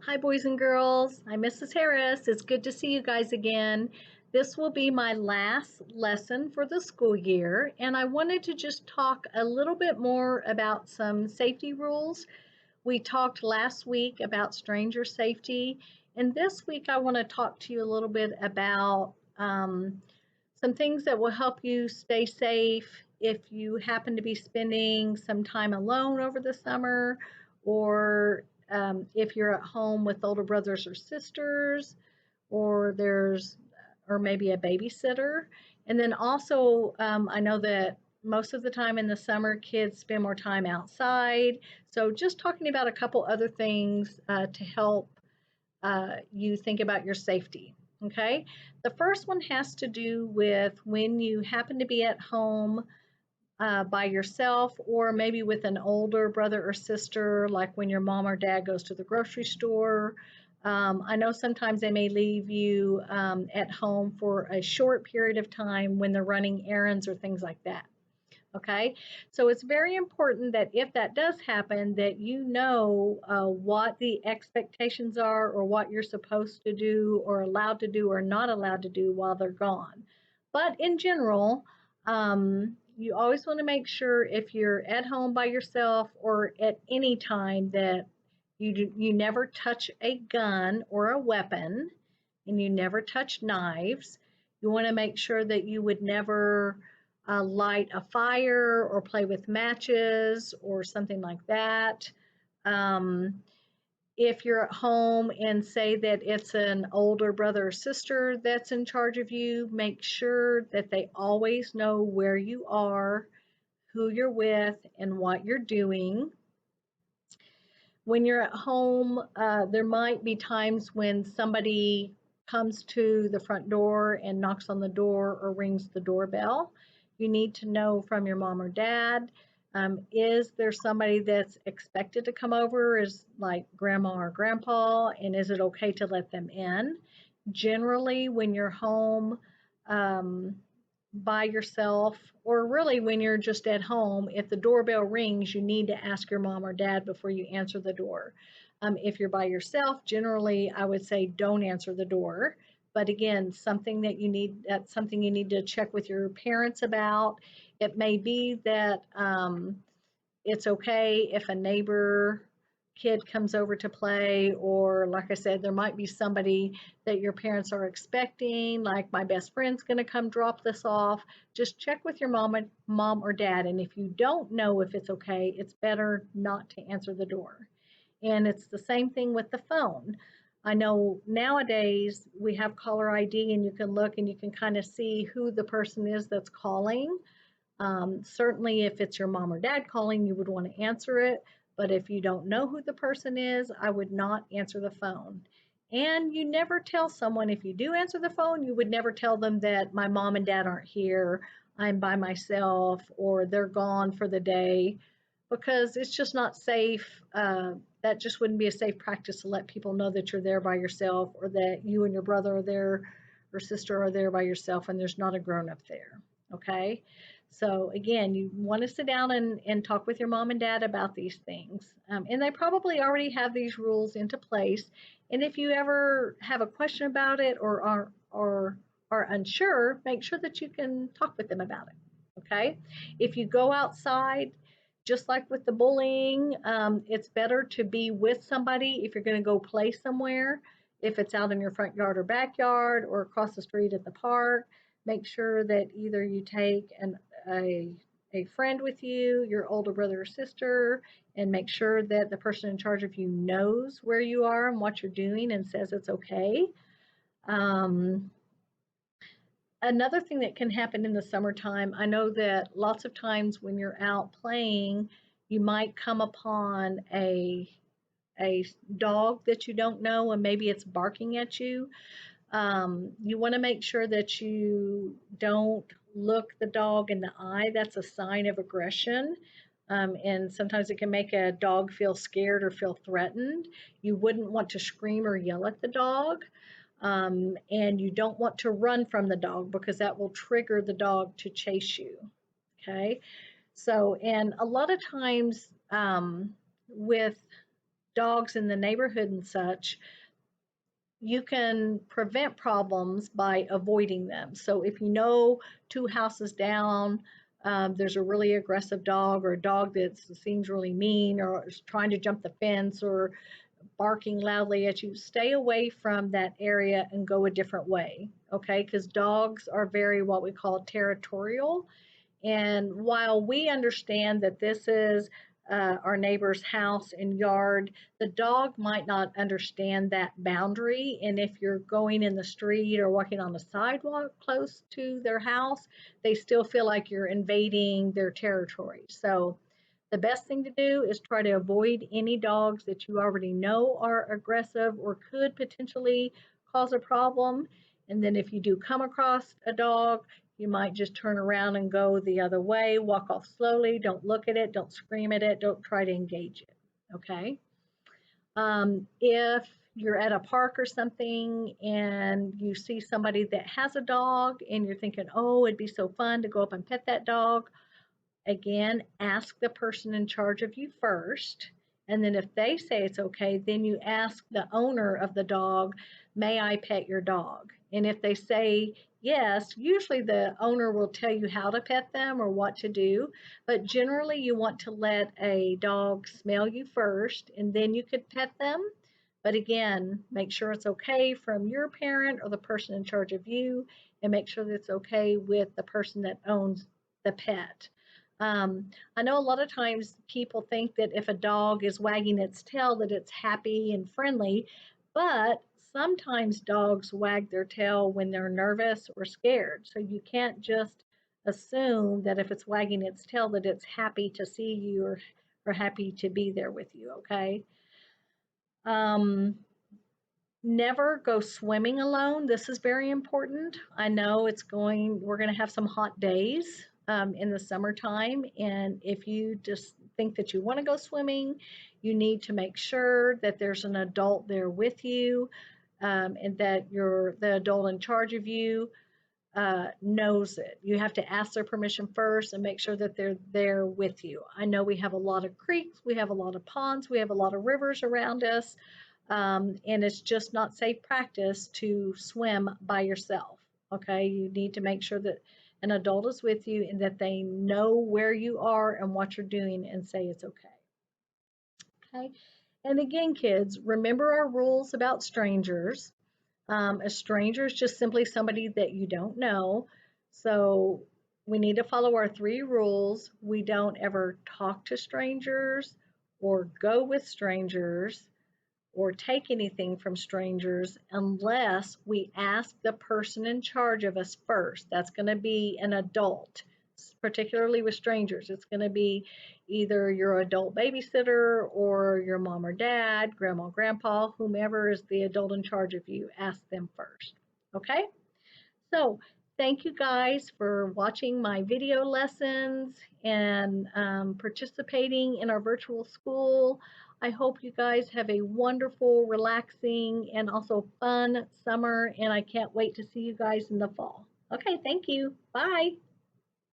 Hi, boys and girls. I'm Mrs. Harris. It's good to see you guys again. This will be my last lesson for the school year, and I wanted to just talk a little bit more about some safety rules. We talked last week about stranger safety, and this week I want to talk to you a little bit about some things that will help you stay safe if you happen to be spending some time alone over the summer, or if you're at home with older brothers or sisters, or or maybe a babysitter. And then also, I know that most of the time in the summer, kids spend more time outside. So just talking about a couple other things to help you think about your safety. Okay, the first one has to do with when you happen to be at home by yourself, or maybe with an older brother or sister, like when your mom or dad goes to the grocery store. I know sometimes they may leave you at home for a short period of time when they're running errands or things like that. Okay, so it's very important that if that does happen, that you know what the expectations are, or what you're supposed to do, or allowed to do, or not allowed to do while they're gone. But in general, you always want to make sure, if you're at home by yourself or at any time, that you never touch a gun or a weapon, and you never touch knives. You want to make sure that you would never light a fire or play with matches or something like that. Um, if you're at home and say that it's an older brother or sister that's in charge of you, make sure that they always know where you are, who you're with, and what you're doing. When you're at home, there might be times when somebody comes to the front door and knocks on the door or rings the doorbell. You need to know from your mom or dad, is there somebody that's expected to come over, is like grandma or grandpa, and is it okay to let them in? Generally, when you're home, um, by yourself, or really when you're just at home, if the doorbell rings, you need to ask your mom or dad before you answer the door. If you're by yourself, generally I would say don't answer the door. But again, that's something you need to check with your parents about. It may be that it's okay if a neighbor kid comes over to play, or like I said, there might be somebody that your parents are expecting, like my best friend's going to come drop this off. Just check with your mom or dad, and if you don't know if it's okay, it's better not to answer the door. And it's the same thing with the phone. I know nowadays we have caller ID, and you can look and you can kind of see who the person is that's calling. Certainly, if it's your mom or dad calling, you would want to answer it. But if you don't know who the person is, I would not answer the phone. And you never tell someone, if you do answer the phone, you would never tell them that my mom and dad aren't here, I'm by myself, or they're gone for the day, because it's just not safe. That just wouldn't be a safe practice to let people know that you're there by yourself, or that you and your brother are there or sister are there by yourself and there's not a grown up there. Okay. So again, you want to sit down and talk with your mom and dad about these things. And they probably already have these rules into place. And if you ever have a question about it, or are unsure, make sure that you can talk with them about it. Okay. If you go outside, just like with the bullying, it's better to be with somebody if you're going to go play somewhere. If it's out in your front yard or backyard, or across the street at the park, make sure that either you take a, a friend with you, your older brother or sister, and make sure that the person in charge of you knows where you are and what you're doing and says it's okay. Um, Another thing that can happen in the summertime, I know that lots of times when you're out playing, you might come upon a dog that you don't know, and maybe it's barking at you. You want to make sure that you don't look the dog in the eye. That's a sign of aggression. And sometimes it can make a dog feel scared or feel threatened. You wouldn't want to scream or yell at the dog. And you don't want to run from the dog, because that will trigger the dog to chase you. Okay. So, and a lot of times with dogs in the neighborhood and such, you can prevent problems by avoiding them. So if you know 2 houses down, there's a really aggressive dog or a dog that seems really mean or is trying to jump the fence or barking loudly at you, stay away from that area and go a different way, okay? Because dogs are very what we call territorial, and while we understand that this is our neighbor's house and yard, the dog might not understand that boundary. And if you're going in the street or walking on the sidewalk close to their house, they still feel like you're invading their territory. So the best thing to do is try to avoid any dogs that you already know are aggressive or could potentially cause a problem. And then if you do come across a dog, you might just turn around and go the other way, walk off slowly, don't look at it, don't scream at it, don't try to engage it, okay? If you're at a park or something and you see somebody that has a dog and you're thinking, oh, it'd be so fun to go up and pet that dog, again, ask the person in charge of you first. And then if they say it's okay, then you ask the owner of the dog, may I pet your dog? And if they say yes, usually the owner will tell you how to pet them or what to do. But generally, you want to let a dog smell you first, and then you could pet them. But again, make sure it's okay from your parent or the person in charge of you, and make sure that it's okay with the person that owns the pet. I know a lot of times people think that if a dog is wagging its tail that it's happy and friendly, but sometimes dogs wag their tail when they're nervous or scared. So you can't just assume that if it's wagging its tail that it's happy to see you or happy to be there with you, okay? Um, Never go swimming alone. This is very important. I know we're going to have some hot days in the summertime. And if you just think that you want to go swimming, you need to make sure that there's an adult there with you, and that the adult in charge of you knows it. You have to ask their permission first and make sure that they're there with you. I know we have a lot of creeks, we have a lot of ponds, we have a lot of rivers around us, and it's just not safe practice to swim by yourself. Okay, you need to make sure that an adult is with you and that they know where you are and what you're doing and say it's okay. Okay, and again, kids, remember our rules about strangers. A stranger is just simply somebody that you don't know. So we need to follow our 3 rules. We don't ever talk to strangers or go with strangers or take anything from strangers unless we ask the person in charge of us first. That's going to be an adult, particularly with strangers. It's going to be either your adult babysitter or your mom or dad, grandma, grandpa, whomever is the adult in charge of you. Ask them first. Okay? So, thank you guys for watching my video lessons and participating in our virtual school. I hope you guys have a wonderful, relaxing, and also fun summer, and I can't wait to see you guys in the fall. Okay, thank you. Bye.